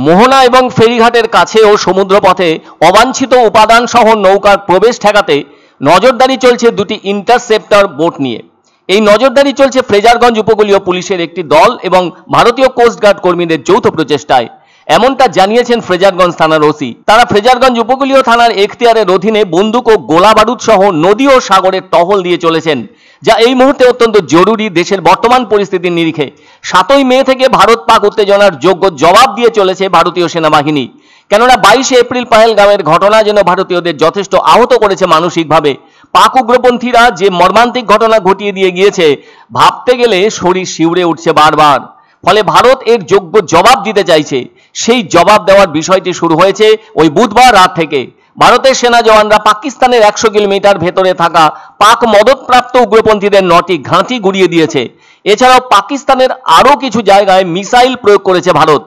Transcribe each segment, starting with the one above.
মোহনা এবং ফেরিঘাটের কাছে ও সমুদ্রপথে অবাঞ্ছিত উপাদান সহ নৌকার প্রবেশ ঠেকাতে নজরদারি চলছে দুটি ইন্টারসেপ্টর বোট নিয়ে। এই নজরদারি চলছে ফ্রেজারগঞ্জ উপকূলীয় পুলিশের একটি দল এবং ভারতীয় কোস্টগার্ড কর্মীদের যৌথ প্রচেষ্টায়। এমনটা জানিয়েছেন ফ্রেজারগঞ্জ থানার ওসি। তারা ফ্রেজারগঞ্জ উপকূলীয় থানার এখতিয়ারের অধীনে বন্দুক ও গোলা বারুদ সহ নদী ও সাগরের টহল দিয়ে চলেছেন, যা এই মুহূর্তে অত্যন্ত জরুরি দেশের বর্তমান পরিস্থিতির নিরিখে। 7ই মে থেকে ভারত পাক উত্তেজনার যোগ্য জবাব দিয়ে চলেছে ভারতীয় সেনাবাহিনী। কেননা 22শে এপ্রিল পহেলগাঁওয়ের ঘটনা যেন ভারতীয়দের যথেষ্ট আহত করেছে মানসিকভাবে। পাক উগ্রপন্থীরা যে মর্মান্তিক ঘটনা ঘটিয়ে দিয়ে গিয়েছে, ভাবতে গেলে শরীর শিউরে উঠছে বারবার। ফলে ভারত এর যোগ্য জবাব দিতে চাইছে। সেই জবাব দেওয়ার বিষয়টি শুরু হয়েছে ওই বুধবার রাত থেকে। ভারতের সেনা জওয়ানরা পাকিস্তানের 100 কিলোমিটার ভেতরে থাকা পাক মদতপ্রাপ্ত উগ্রপন্থীদের 9টি ঘাঁটি গুড়িয়ে দিয়েছে। এছাড়াও পাকিস্তানের আরও কিছু জায়গায় মিসাইল প্রয়োগ করেছে ভারত।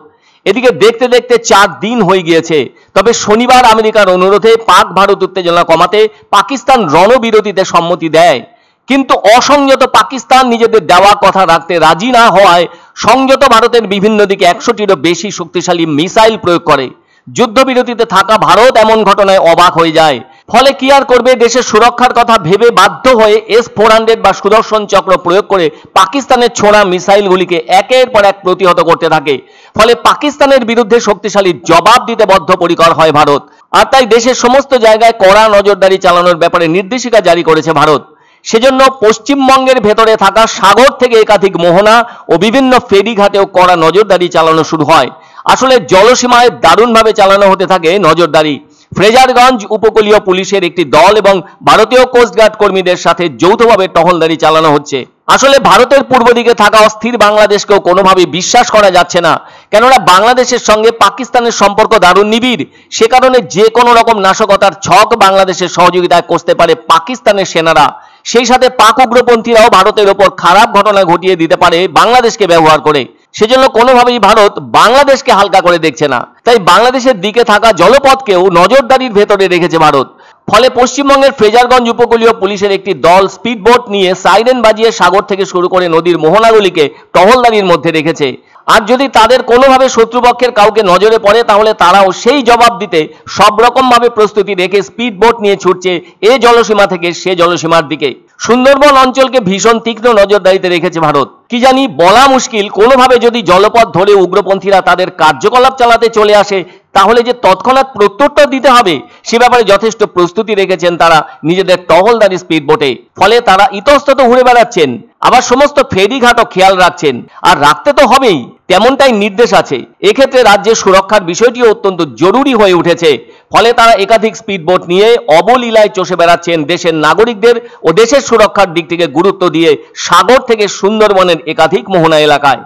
এদিকে দেখতে দেখতে 4 দিন হয়ে গিয়েছে। তবে শনিবার আমেরিকার অনুরোধে পাক ভারত উত্তেজনা কমাতে পাকিস্তান রণবিরতিতে সম্মতি দেয়। কিন্তু অসংযত পাকিস্তান নিজেদের দেওয়া কথা রাখতে রাজি না হওয়ায় সংযত ভারতের বিভিন্ন দিকে 100টিরও বেশি শক্তিশালী মিসাইল প্রয়োগ করে। যুদ্ধবিরতিতে থাকা ভারত এমন ঘটনায় অবাক হয়ে যায়। ফলে কি আর করবে, দেশের সুরক্ষার কথা ভেবে বাধ্য হয়ে S-400 বা সুদর্শন চক্র প্রয়োগ করে পাকিস্তানের ছোড়া মিসাইলগুলিকে একের পর এক প্রতিহত করতে থাকে। ফলে পাকিস্তানের বিরুদ্ধে শক্তিশালী জবাব দিতে বদ্ধপরিকর হয় ভারত। আর তাই দেশের সমস্ত জায়গায় কড়া নজরদারি চালানোর ব্যাপারে নির্দেশিকা জারি করেছে ভারত। সেজন্য পশ্চিমবঙ্গের ভেতরে থাকা সাগর থেকে একাধিক মোহনা ও বিভিন্ন ফেরিঘাটেও কড়া নজরদারি চালানো শুরু হয়। আসলে জলসীমায় দারুণভাবে চালানো হতে থাকে নজরদারি। ফ্রেজারগঞ্জ উপকূলীয় পুলিশের একটি দল এবং ভারতীয় কোস্টগার্ড কর্মীদের সাথে যৌথভাবে টহলদারি চালানো হচ্ছে। আসলে ভারতের পূর্ব দিকে থাকা অস্থির বাংলাদেশকেও কোনোভাবে বিশ্বাস করা যাচ্ছে না। কেননা বাংলাদেশের সঙ্গে পাকিস্তানের সম্পর্ক দারুণ নিবিড়। সে কারণে যে কোনো রকম নাশকতার ছক বাংলাদেশের সহযোগিতায় কষতে পারে পাকিস্তানের সেনারা। সেই সাথে পাক উগ্রপন্থীরাও ভারতের ওপর খারাপ ঘটনা ঘটিয়ে দিতে পারে বাংলাদেশকে ব্যবহার করে। সেজন্য কোনোভাবেই ভারত বাংলাদেশকে হালকা করে দেখছে না। তাই বাংলাদেশের দিকে থাকা জলপথকেও নজরদারির ভেতরে রেখেছে ভারত। ফলে পশ্চিমবঙ্গের ফ্রেজারগঞ্জ উপকূলীয় পুলিশের একটি দল স্পিডবোট নিয়ে সাইরেন বাজিয়ে সাগর থেকে শুরু করে নদীর মোহনাগুলিকে টহলদারির মধ্যে রেখেছে। আর যদি তাদের কোনোভাবে শত্রুপক্ষের কাউকে নজরে পড়ে, তাহলে তারাও সেই জবাব দিতে সব রকম ভাবে প্রস্তুতি রেখে স্পিডবোট নিয়ে ছুটছে এ জলসীমা থেকে সে জলসীমার দিকে। সুন্দরবন অঞ্চলকে ভীষণ তীক্ষ্ণ নজরদারিতে রেখেছে ভারত। কি জানি বলা মুশকিল, কোনোভাবে যদি জলপথ ধরে উগ্রপন্থীরা তাদের কার্যকলাপ চালাতে চলে আসে, তাহলে যে তৎক্ষণাৎ প্রত্যুত্তর দিতে হবে সে ব্যাপারে যথেষ্ট প্রস্তুতি রেখেছেন তারা নিজেদের টহলদারি স্পিডবোটে। ফলে তারা ইতস্তত ঘুরে বেড়াচ্ছেন, আবার সমস্ত ফেরিঘাটও খেয়াল রাখছেন। আর রাখতে তো হবেই, তেমনটাই নির্দেশ আছে। এক্ষেত্রে রাজ্যের সুরক্ষার বিষয়টিও অত্যন্ত জরুরি হয়ে উঠেছে। ফলে তারা একাধিক স্পিডবোট নিয়ে অবলীলায় চষে বেড়াচ্ছেন দেশের নাগরিকদের ও দেশের সুরক্ষার দিক থেকে গুরুত্ব দিয়ে সাগর থেকে সুন্দরবনের একাধিক মোহনা এলাকায়।